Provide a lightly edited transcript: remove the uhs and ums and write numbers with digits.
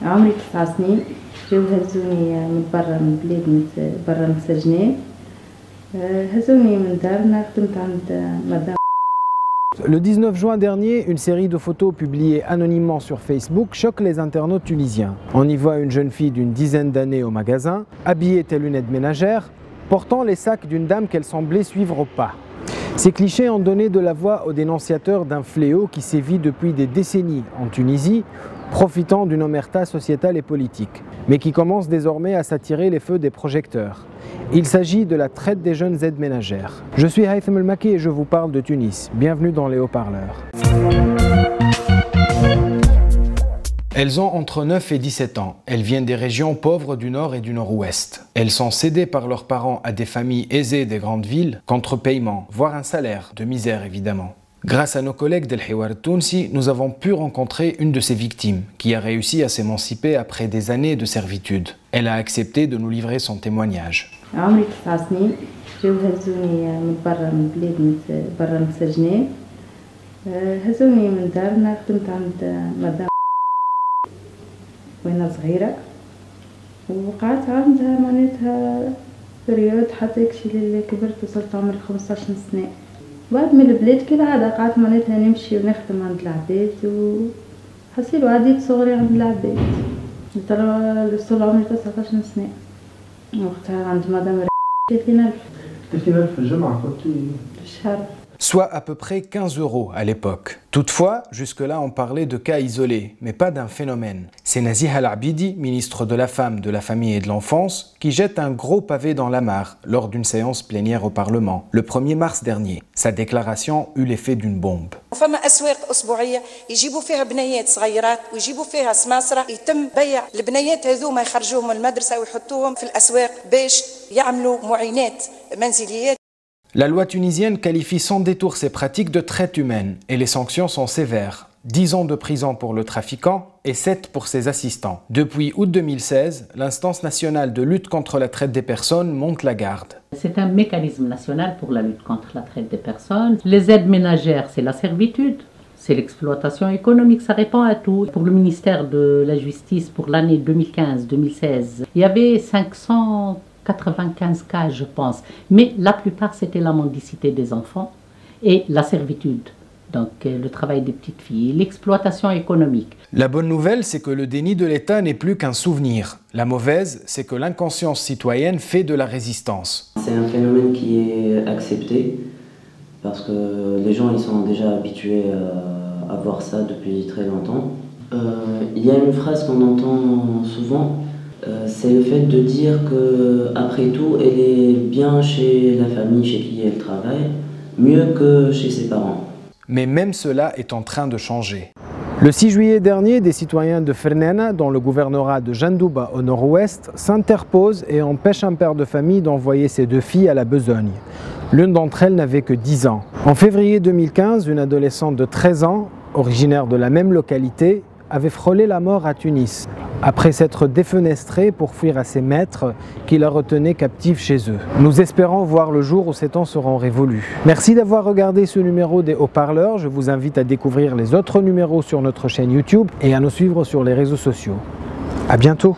عمري 9 سنين. جاو هزوني من برا من بلاد برا من سجني. هزوني من دارنا خدمت عند مدام. Le 19 juin dernier, une série de photos publiées anonymement sur Facebook choque les internautes tunisiens. On y voit une jeune fille d'une dizaine d'années au magasin, habillée telle une aide ménagère, portant les sacs d'une dame qu'elle semblait suivre au pas. Ces clichés ont donné de la voix aux dénonciateurs d'un fléau qui sévit depuis des décennies en Tunisie, profitant d'une omerta sociétale et politique, mais qui commence désormais à s'attirer les feux des projecteurs. Il s'agit de la traite des jeunes aides ménagères. Je suis Haitham El Maki et je vous parle de Tunis. Bienvenue dans les haut-parleurs. Elles ont entre 9 et 17 ans. Elles viennent des régions pauvres du nord et du nord-ouest. Elles sont cédées par leurs parents à des familles aisées des grandes villes contre paiement, voire un salaire, de misère évidemment. Grâce à nos collègues d'El Hiwar Tounsi, nous avons pu rencontrer une de ces victimes qui a réussi à s'émanciper après des années de servitude. Elle a accepté de nous livrer son témoignage. عمري 9 سنين. جاو هزوني من برا من بلاد برا من سجني. هزوني من دارنا خدمت عند مدام وأنا صغيرة، وقعدت عندها معناتها بريود حتى يكشي اللي كبرت وصلت عمري 15 سنة. بعد من البلاد كالعادة قعدت معناتها نمشي ونخدم عند العباد وحسيت وعديت صغري عند العباد. وصل عمري 19 سنة. وقتها عند مدام 30,000. 30,000 في الجمعة كنتي؟ في الشهر. Soit à peu près 15 € à l'époque. Toutefois, jusque-là on parlait de cas isolés, mais pas d'un phénomène. C'est Naziha El Abidi, ministre de la Femme, de la Famille et de l'Enfance, qui jette un gros pavé dans la mare lors d'une séance plénière au Parlement, le 1er mars dernier. Sa déclaration eut l'effet d'une bombe. فما أسواق أسبوعية يجيبوا فيها بنيات صغيرات ويجيبوا فيها سماسرة يتم بيع البنيات هذوما يخرجوهم من المدرسة ويحطوهم في الأسواق باش يعملوا معينات منزليات. La loi tunisienne qualifie sans détour ces pratiques de traite humaine et les sanctions sont sévères. 10 ans de prison pour le trafiquant et 7 pour ses assistants. Depuis août 2016, l'instance nationale de lutte contre la traite des personnes monte la garde. C'est un mécanisme national pour la lutte contre la traite des personnes. Les aides ménagères, c'est la servitude, c'est l'exploitation économique, ça répond à tout. Pour le ministère de la Justice, pour l'année 2015-2016, il y avait 595 cas, je pense. Mais la plupart, c'était la mendicité des enfants et la servitude. Donc, le travail des petites filles, l'exploitation économique. La bonne nouvelle, c'est que le déni de l'État n'est plus qu'un souvenir. La mauvaise, c'est que l'inconscience citoyenne fait de la résistance. C'est un phénomène qui est accepté parce que les gens ils sont déjà habitués à voir ça depuis très longtemps. Il y a une phrase qu'on entend souvent. C'est le fait de dire qu'après tout, elle est bien chez la famille chez qui elle travaille, mieux que chez ses parents. Mais même cela est en train de changer. Le 6 juillet dernier, des citoyens de Fernena, dans le gouvernorat de Jandouba au nord-ouest, s'interposent et empêchent un père de famille d'envoyer ses 2 filles à la besogne. L'une d'entre elles n'avait que 10 ans. En février 2015, une adolescente de 13 ans, originaire de la même localité, avait frôlé la mort à Tunis, après s'être défenestrée pour fuir à ses maîtres qui la retenaient captive chez eux. Nous espérons voir le jour où ces temps seront révolus. Merci d'avoir regardé ce numéro des haut-parleurs. Je vous invite à découvrir les autres numéros sur notre chaîne YouTube et à nous suivre sur les réseaux sociaux. À bientôt.